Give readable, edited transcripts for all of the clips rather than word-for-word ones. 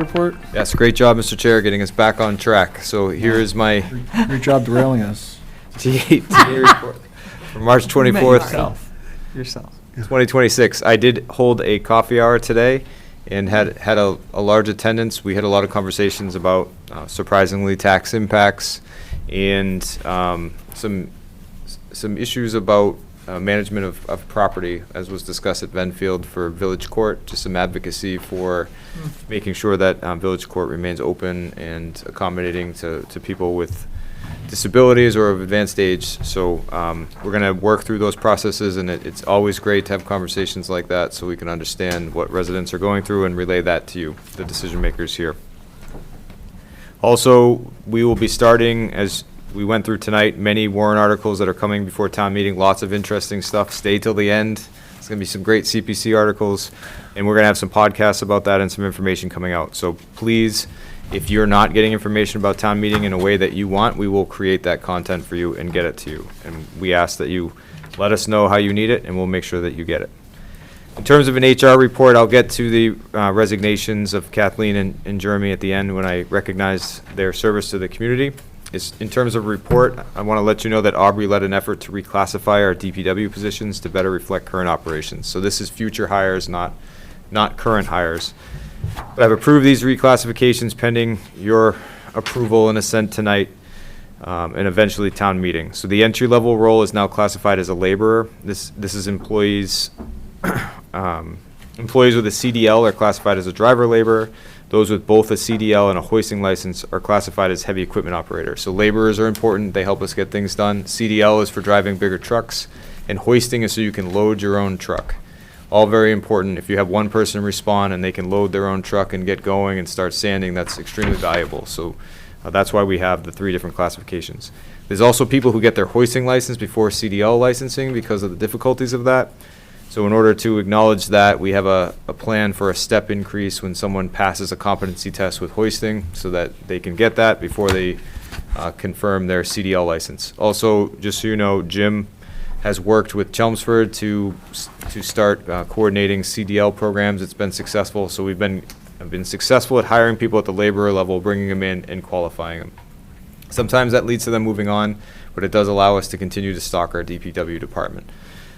report? Yes, great job, Mr. Chair, getting us back on track. So here is my Great job derailing us. TA report for March 24th, Yourself. 2026. I did hold a coffee hour today and had a large attendance. We had a lot of conversations about surprisingly tax impacts and some issues about management of property, as was discussed at Benfield for Village Court, just some advocacy for making sure that Village Court remains open and accommodating to people with disabilities or of advanced age. So we're going to work through those processes, and it's always great to have conversations like that so we can understand what residents are going through and relay that to you, the decision makers here. Also, we will be starting, as we went through tonight, many warrant articles that are coming before town meeting, lots of interesting stuff. Stay till the end. It's going to be some great CPC articles, and we're going to have some podcasts about that and some information coming out. So please, if you're not getting information about town meeting in a way that you want, we will create that content for you and get it to you. And we ask that you let us know how you need it, and we'll make sure that you get it. In terms of an HR report, I'll get to the resignations of Kathleen and Jeremy at the end when I recognize their service to the community. In terms of report, I want to let you know that Aubrey led an effort to reclassify our DPW positions to better reflect current operations. So this is future hires, not current hires. But I've approved these reclassifications pending your approval and assent tonight, and eventually town meeting. So the entry-level role is now classified as a laborer. This is employees employees with a CDL are classified as a driver laborer. Those with both a CDL and a hoisting license are classified as heavy equipment operator. So laborers are important. They help us get things done. CDL is for driving bigger trucks, and hoisting is so you can load your own truck. All very important. If you have one person respond and they can load their own truck and get going and start sanding, that's extremely valuable. So that's why we have the 3 different classifications. There's also people who get their hoisting license before CDL licensing because of the difficulties of that. So in order to acknowledge that, we have a plan for a step increase when someone passes a competency test with hoisting so that they can get that before they confirm their CDL license. Also, just so you know, Jim has worked with Chelmsford to start coordinating CDL programs. It's been successful. So I've been successful at hiring people at the laborer level, bringing them in and qualifying them. Sometimes that leads to them moving on, but it does allow us to continue to stock our DPW department.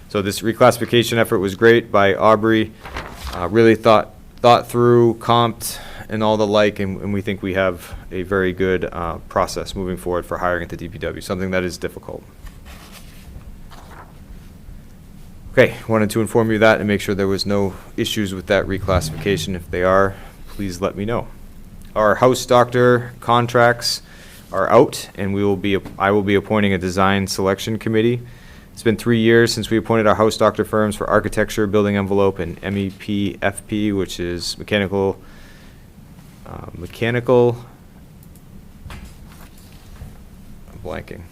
So this reclassification effort was great by Aubrey, really thought through, comped, and all the like, and we think we have a very good process moving forward for hiring at the DPW, something that is difficult. Okay, wanted to inform you of that and make sure there was no issues with that reclassification. If they are, please let me know. Our house doctor contracts are out, and I will be appointing a design selection committee. It's been 3 years since we appointed our house doctor firms for architecture, building envelope, and MEP-FP, which is mechanical. I'm blanking.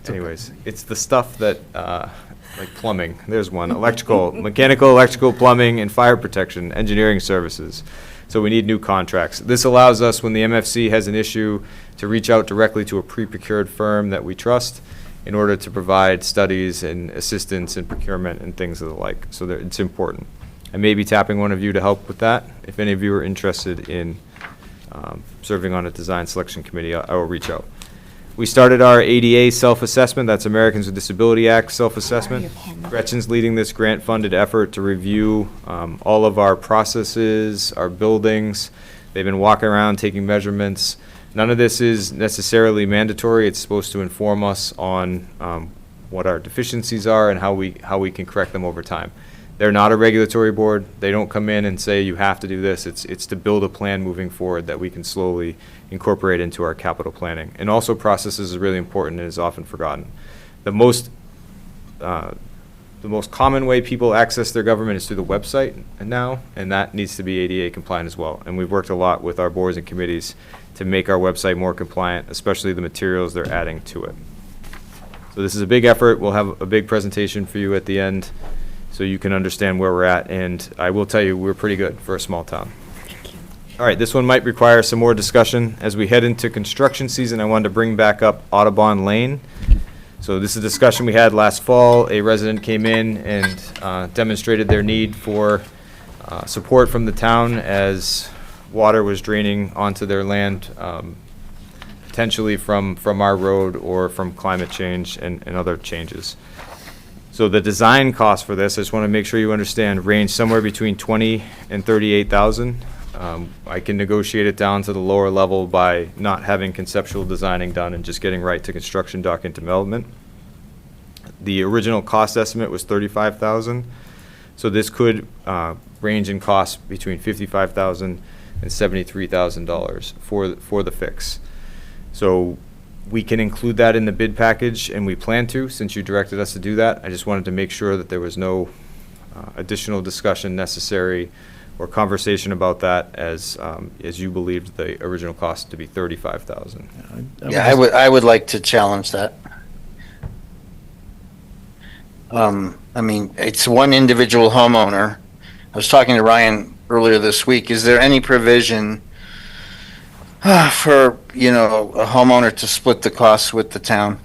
Anyways, it's the stuff that, like plumbing, there's one, mechanical, electrical, plumbing, and fire protection, engineering services. So we need new contracts. This allows us, when the MFC has an issue, to reach out directly to a pre-procured firm that we trust in order to provide studies and assistance and procurement and things of the like. So that it's important. I may be tapping one of you to help with that. If any of you are interested in serving on a design selection committee, I will reach out. We started our ADA self-assessment. That's Americans with Disability Act self-assessment. Gretchen's leading this grant-funded effort to review all of our processes, our buildings. They've been walking around taking measurements. None of this is necessarily mandatory. It's supposed to inform us on what our deficiencies are and how we can correct them over time. They're not a regulatory board. They don't come in and say you have to do this. It's to build a plan moving forward that we can slowly incorporate into our capital planning. And also processes is really important and is often forgotten. The most common way people access their government is through the website now, and that needs to be ADA compliant as well. And we've worked a lot with our boards and committees to make our website more compliant, especially the materials they're adding to it. So this is a big effort. We'll have a big presentation for you at the end so you can understand where we're at. And I will tell you, we're pretty good for a small town. Thank you. All right, this one might require some more discussion. As we head into construction season, I wanted to bring back up Audubon Lane. So this is a discussion we had last fall. A resident came in and demonstrated their need for support from the town as water was draining onto their land, potentially from our road or from climate change and other changes. So the design cost for this, I just want to make sure you understand, range somewhere between 20 and 38,000. I can negotiate it down to the lower level by not having conceptual designing done and just getting right to construction document development. The original cost estimate was 35,000. So this could range in cost between $55,000 and $73,000 for the fix. So we can include that in the bid package, and we plan to, since you directed us to do that. I just wanted to make sure that there was no additional discussion necessary or conversation about that, as you believed the original cost to be $35,000. Yeah, I would like to challenge that. I mean, it's one individual homeowner. I was talking to Ryan earlier this week. Is there any provision for, a homeowner to split the costs with the town?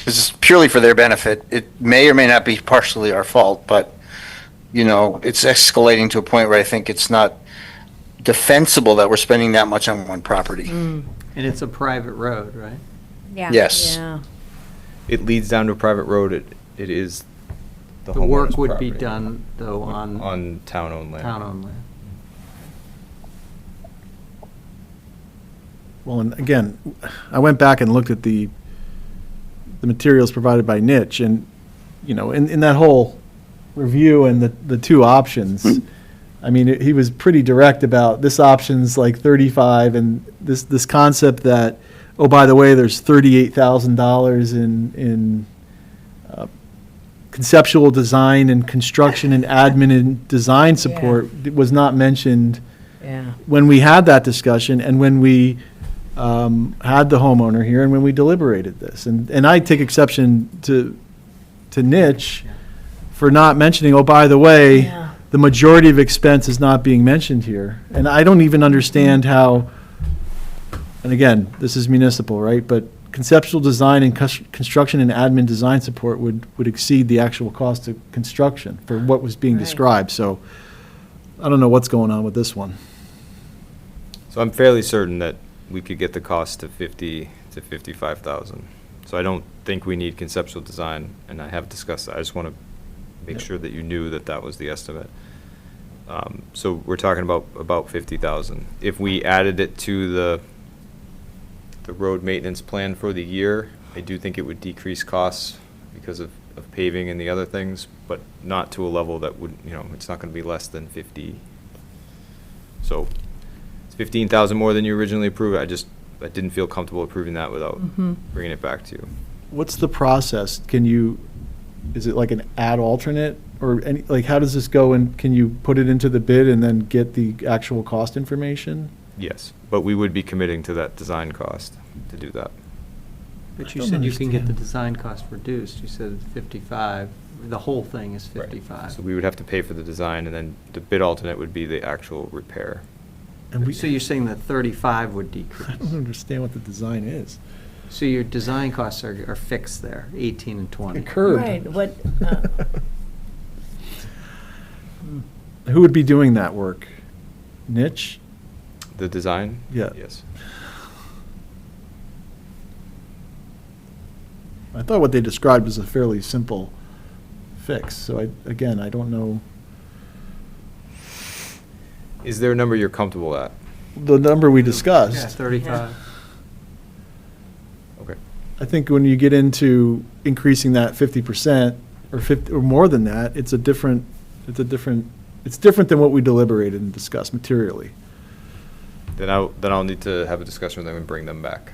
This is purely for their benefit. It may or may not be partially our fault, but, it's escalating to a point where I think it's not defensible that we're spending that much on one property. And it's a private road, right? Yeah. Yes. Yeah. It leads down to a private road. It is the The work homeowner's would be property. done, though, on town-owned land. town-owned land. Well, and again, I went back and looked at the materials provided by Niche, and, in that whole review and the two options, I mean, he was pretty direct about this option's like 35, and this concept that, oh, by the way, there's $38,000 in conceptual design and construction and admin and design support was not mentioned Yeah. when we had that discussion and when we had the homeowner here and when we deliberated this. And I take exception to Niche for not mentioning, oh, by the way, Yeah. the majority of expense is not being mentioned here. And I don't even understand how, and again, this is municipal, right? But conceptual design and construction and admin design support would exceed the actual cost of construction for what was being Right. described. So I don't know what's going on with this one. So I'm fairly certain that we could get the cost to 50 to 55,000. So I don't think we need conceptual design, and I have discussed that. I just want to make Yep. sure that you knew that that was the estimate. So we're talking about 50,000. If we added it to the road maintenance plan for the year, I do think it would decrease costs because of paving and the other things, but not to a level that would, it's not going to be less than 50. So it's 15,000 more than you originally approved. I didn't feel comfortable approving that without bringing it back to you. What's the process? Is it like an add alternate or how does this go, and can you put it into the bid and then get the actual cost information? Yes, but we would be committing to that design cost to do that. But you don't said you can get the understand. design cost reduced. You said 55, the whole thing is 55. So we would have to pay for the design, and then the bid alternate would be the actual repair. And So you're saying that 35 would I decrease? don't understand what the design is. So your design costs are fixed there, 18 and 20? Curved. Right, what, Who would be doing that work? Niche? The design? Yeah. Yes. I thought what they described was a fairly simple fix, so I don't know. Is there a number you're comfortable at? The number we Yeah, discussed, 35. Okay. I think when you get into increasing that 50% or 50, or more than that, it's different than what we deliberated and discussed materially. Then I'll need to have a discussion with them and bring them back.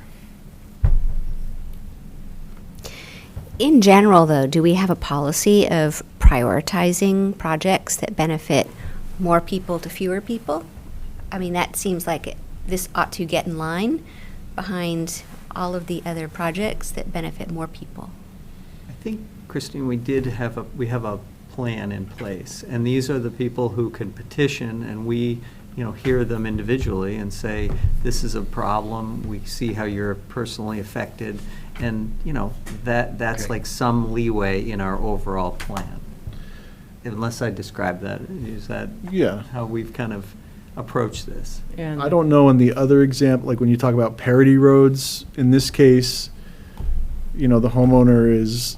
In general, though, do we have a policy of prioritizing projects that benefit more people to fewer people? I mean, that seems like this ought to get in line behind all of the other projects that benefit more people. I think, Christine, we have a plan in place, and these are the people who can petition, and we, hear them individually and say, this is a problem, we see how you're personally affected, and, that's Okay. like some leeway in our overall plan. Unless I describe that, is that Yeah. how we've kind of approach this. And I don't know in the other example, like when you talk about parity roads, in this case, you know, the homeowner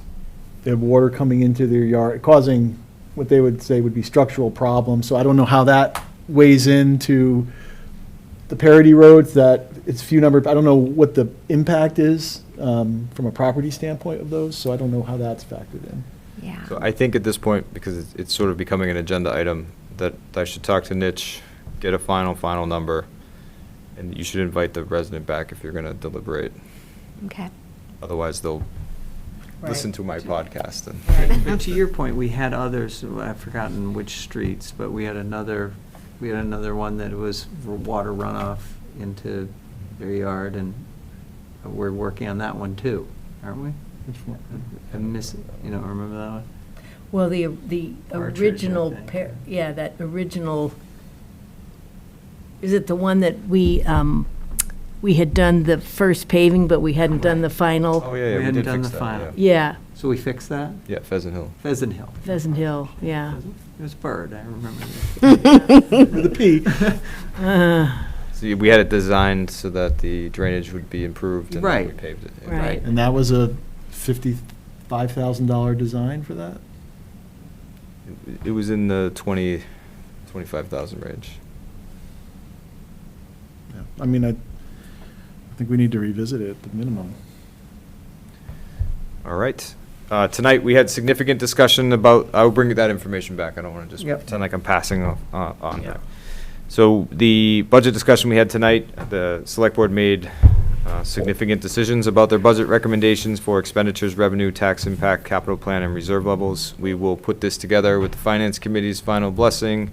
they have water coming into their yard, causing what they would say would be structural problems. So I don't know how that weighs into the parity roads, that it's few number, I don't know what the impact is from a property standpoint of those, so I don't know how that's factored in. Yeah. So I think at this point, because it's sort of becoming an agenda item, that I should talk to Nitch, get a final number, and you should invite the resident back if you're gonna deliberate. Okay. Otherwise, they'll Right. listen to my podcast and. But to your point, we had others, I've forgotten which streets, but we had another one that was water runoff into their yard, and we're working on that one too, aren't we? I'm missing, you don't remember that one? well, the Partridge, I original, think. yeah, that original, is it the one that we had done the first paving, but we hadn't done the final? Oh, yeah, We we hadn't did done fix the that, final. yeah. Yeah, So we fixed that? Yeah, Pheasant Hill. Pheasant Hill. Pheasant Hill, yeah. It was Bird, I remember that. With a P. See, we had it designed so that the drainage would be improved, and then we Right. paved it. yeah. Right. And that was a $55,000 design for that? It was in the 25,000 range. Yeah. I mean, I think we need to revisit it at the minimum. All right. Tonight, we had significant discussion about, I'll bring that information back. I don't want to just Yep. pretend like I'm passing on Yep. that. So the budget discussion we had tonight, the select board made significant decisions about their budget recommendations for expenditures, revenue, tax impact, capital plan, and reserve levels. We will put this together with the finance committee's final blessing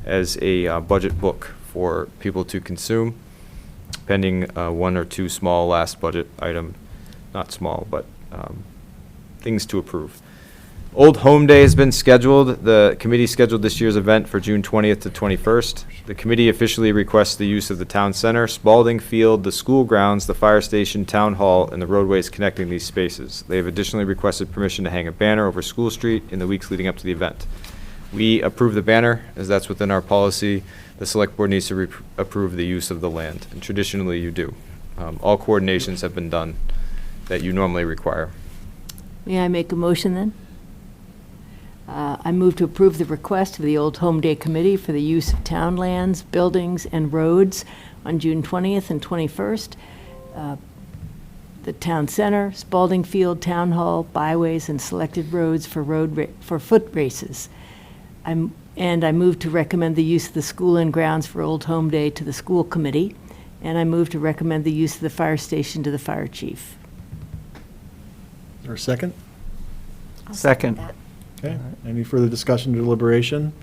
as a budget book for people to consume, pending one or two small last budget item, not small, but things to approve. Old Home Day has been scheduled. The committee scheduled this year's event for June 20th to 21st. The committee officially requests the use of the town center, Spalding Field, the school grounds, the fire station, town hall, and the roadways connecting these spaces. They have additionally requested permission to hang a banner over School Street in the weeks leading up to the event. We approve the banner, as that's within our policy. The select board needs to approve the use of the land, and traditionally you do. All coordinations have been done that you normally require. May I make a motion then? I move to approve the request of the Old Home Day Committee for the use of town lands, buildings, and roads on June 20th and 21st. The town center, Spalding Field, town hall, byways, and selected roads for foot races. And I move to recommend the use of the school and grounds for Old Home Day to the school committee. And I move to recommend the use of the fire station to the fire chief. Is there a second? I'll Second. that. Okay. Any further discussion or deliberation?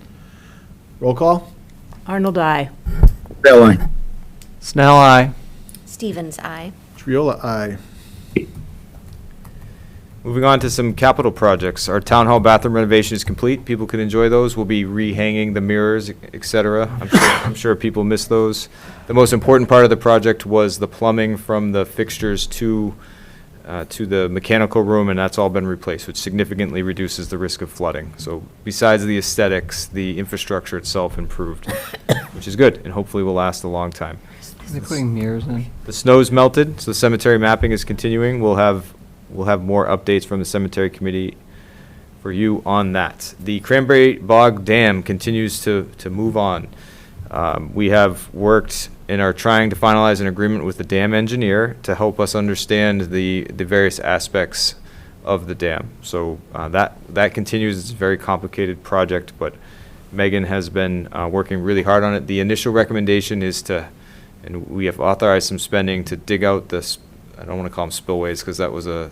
Roll call? Arnold, I. Belline. Snell, aye. Stevens, aye. Triola, aye. Moving on to some capital projects. Our town hall bathroom renovation is complete. People can enjoy those. We'll be rehanging the mirrors, et cetera. I'm sure people miss those. The most important part of the project was the plumbing from the fixtures to the mechanical room, and that's all been replaced, which significantly reduces the risk of flooding. So besides the aesthetics, the infrastructure itself improved, which is good, and hopefully will last a long time. They're putting mirrors in. The snow's melted, so the cemetery mapping is continuing. We'll have more updates from the cemetery committee for you on that. The Cranberry Bog Dam continues to move on. We have worked and are trying to finalize an agreement with the dam engineer to help us understand the various aspects of the dam. So that continues. It's a very complicated project, but Megan has been working really hard on it. The initial recommendation is and we have authorized some spending to dig out I don't want to call them spillways because that was a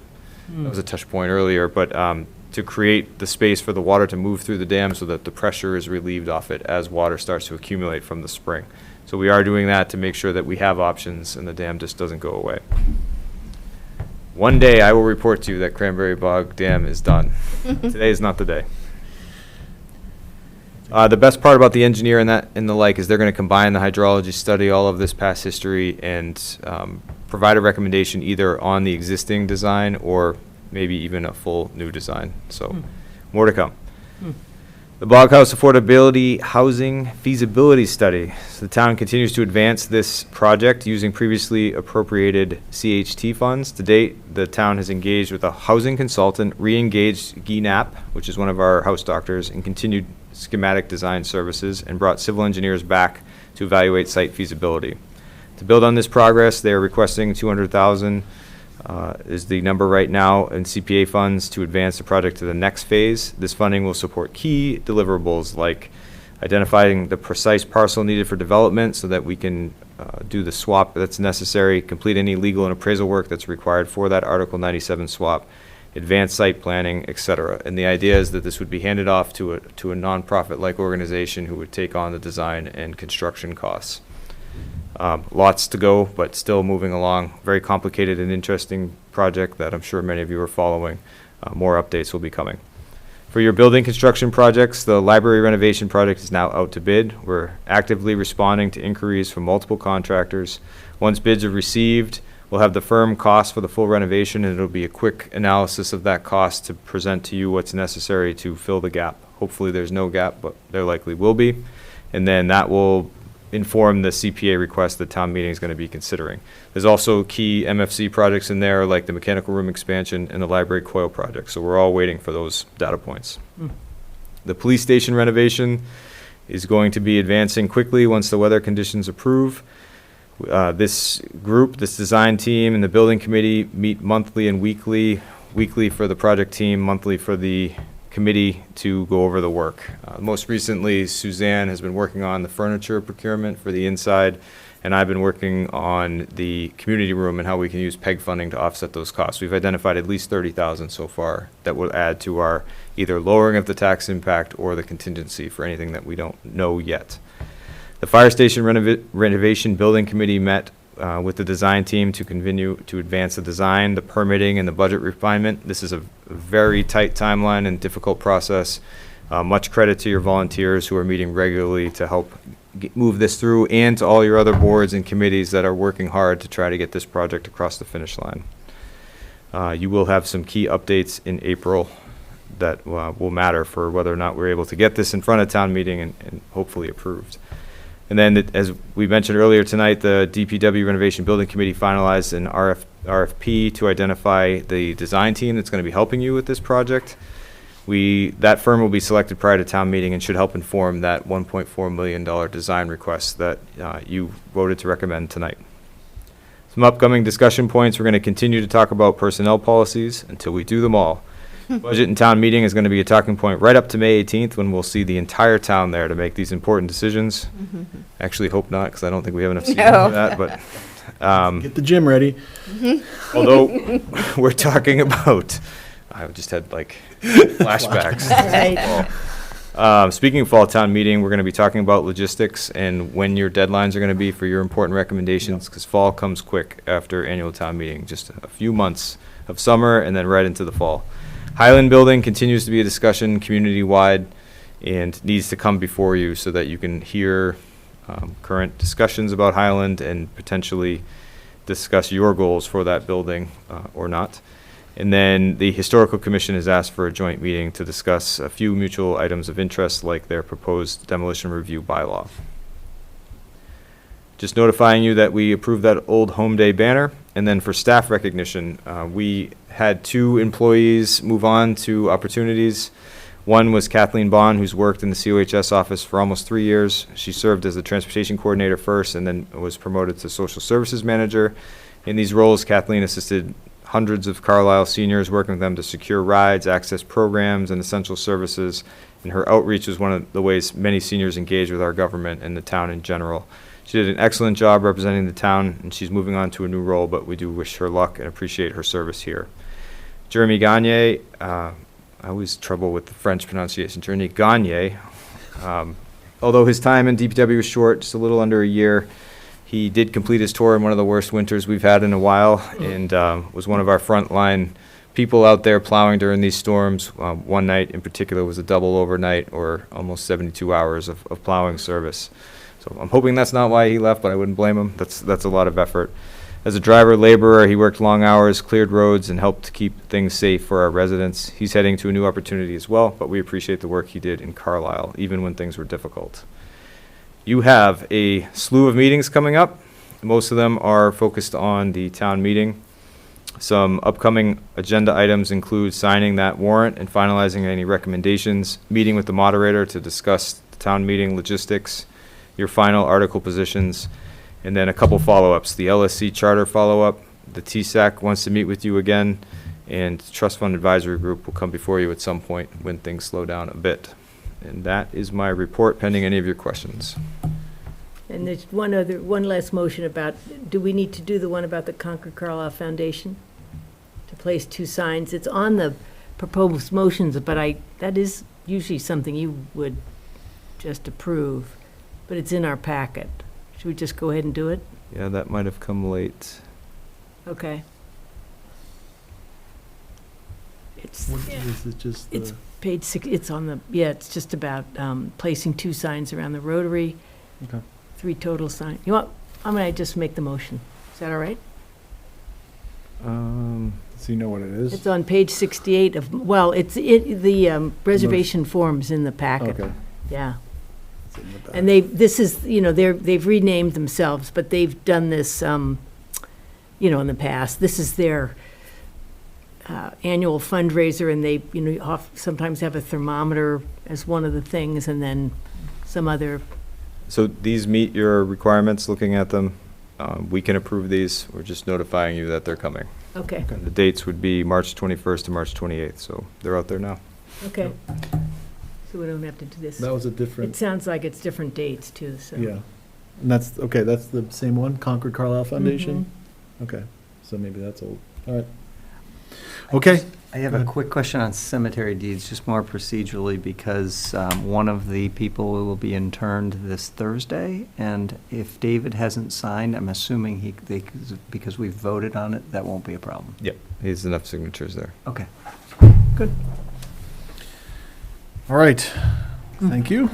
touch point earlier, but to create the space for the water to move through the dam so that the pressure is relieved off it as water starts to accumulate from the spring. So we are doing that to make sure that we have options and the dam just doesn't go away. One day I will report to you that Cranberry Bog Dam is done. Today is not the day. The best part about the engineer and the like is they're going to combine the hydrology study, all of this past history, and provide a recommendation either on the existing design or maybe even a full new design. So more to come. The Bog House Affordability Housing Feasibility Study. So the town continues to advance this project using previously appropriated CHT funds. To date, the town has engaged with a housing consultant, re-engaged GNAP, which is one of our house doctors, and continued schematic design services, and brought civil engineers back to evaluate site feasibility. To build on this progress, they are requesting $200,000 is the number right now in CPA funds to advance the project to the next phase. This funding will support key deliverables like identifying the precise parcel needed for development so that we can do the swap that's necessary, complete any legal and appraisal work that's required for that Article 97 swap, advanced site planning, etc. And the idea is that this would be handed off to a nonprofit-like organization who would take on the design and construction costs. Lots to go, but still moving along. Very complicated and interesting project that I'm sure many of you are following. More updates will be coming. For your building construction projects, the library renovation project is now out to bid. We're actively responding to inquiries from multiple contractors. Once bids are received, we'll have the firm cost for the full renovation, and it'll be a quick analysis of that cost to present to you what's necessary to fill the gap. Hopefully there's no gap, but there likely will be. And then that will inform the CPA request the town meeting is going to be considering. There's also key MFC projects in there, like the mechanical room expansion and the library coil project. So we're all waiting for those data points. The police station renovation is going to be advancing quickly once the weather conditions approve. This group, this design team, and the building committee meet monthly and weekly for the project team, monthly for the committee to go over the work. Most recently, Suzanne has been working on the furniture procurement for the inside, and I've been working on the community room and how we can use PEG funding to offset those costs. We've identified at least $30,000 so far that will add to our either lowering of the tax impact or the contingency for anything that we don't know yet. The fire station renovation building committee met with the design team to continue to advance the design, the permitting, and the budget refinement. This is a very tight timeline and difficult process. Much credit to your volunteers who are meeting regularly to help move this through, and to all your other boards and committees that are working hard to try to get this project across the finish line. You will have some key updates in April that will matter for whether or not we're able to get this in front of town meeting and hopefully approved. And then, as we mentioned earlier tonight, the DPW Renovation Building Committee finalized an RFP to identify the design team that's going to be helping you with this project. That firm will be selected prior to town meeting and should help inform that $1.4 million design request that you voted to recommend tonight. Some upcoming discussion points. We're going to continue to talk about personnel policies until we do them all. Budget and town meeting is going to be a talking point right up to May 18th, when we'll see the entire town there to make these important decisions. Actually, hope not, because I don't think we have enough seating for that. But Get the gym ready. although we're talking about, I just had like flashbacks. Speaking of fall town meeting, we're going to be talking about logistics and when your deadlines are going to be for your important recommendations, because fall comes quick after annual town meeting, just a few months of summer and then right into the fall. Highland Building continues to be a discussion community-wide and needs to come before you so that you can hear current discussions about Highland and potentially discuss your goals for that building or not. And then the Historical Commission has asked for a joint meeting to discuss a few mutual items of interest, like their proposed demolition review bylaw. Just notifying you that we approved that Old Home Day banner. And then for staff recognition, we had 2 employees move on to opportunities. One was Kathleen Bond, who's worked in the COHS office for almost 3 years. She served as the transportation coordinator first and then was promoted to social services manager. In these roles, Kathleen assisted hundreds of Carlisle seniors, working with them to secure rides, access programs, and essential services. And her outreach is one of the ways many seniors engage with our government and the town in general. She did an excellent job representing the town, and she's moving on to a new role, but we do wish her luck and appreciate her service here. Jeremy Gagne, I always trouble with the French pronunciation, Jeremy Gagne. Although his time in DPW was short, just a little under a year, he did complete his tour in one of the worst winters we've had in a while, and was one of our frontline people out there plowing during these storms. One night in particular was a double overnight, or almost 72 hours of plowing service. So I'm hoping that's not why he left, but I wouldn't blame him. That's a lot of effort. As a driver laborer, he worked long hours, cleared roads, and helped to keep things safe for our residents. He's heading to a new opportunity as well, but we appreciate the work he did in Carlisle, even when things were difficult. You have a slew of meetings coming up. Most of them are focused on the town meeting. Some upcoming agenda items include signing that warrant and finalizing any recommendations, meeting with the moderator to discuss the town meeting logistics, your final article positions, and then a couple follow-ups. The LSC charter follow-up, the TSAC wants to meet with you again, and Trust Fund Advisory Group will come before you at some point when things slow down a bit. And that is my report, pending any of your questions. And there's one last motion about, do we need to do the one about the Concord Carlisle Foundation? To place 2 signs. It's on the proposed motions, but that is usually something you would just approve, but it's in our packet. Should we just go ahead and do it? Yeah, that might have come late. Okay. It's, Is it just it's the, page 6, it's on the, yeah, it's just about placing 2 signs around the Rotary, okay. 3 total signs. You want, I'm gonna just make the motion. Is that all right? So you know what it is? It's on page 68 of, well, the reservation form's in the packet. Okay. Yeah. It's in the back. And this is, they've renamed themselves, but they've done this, in the past. This is their annual fundraiser, and they, sometimes have a thermometer as one of the things, and then some other, So these meet your requirements, looking at them. We can approve these. We're just notifying you that they're coming. okay, The dates would be March 21st to March 28th, so they're out there now. okay. So we don't have to do this. That was a It different, sounds like it's different dates, too, so. yeah. And that's, okay, that's the same one, Concord Carlisle Foundation? Mm-hmm. Okay, so maybe that's old. All right. Okay. I have Go a ahead. quick question on cemetery deeds, just more procedurally, because one of the people will be interned this Thursday, and if David hasn't signed, I'm assuming because we've voted on it, that won't be a problem. Yep. He has enough signatures there. Okay. All right, thank you.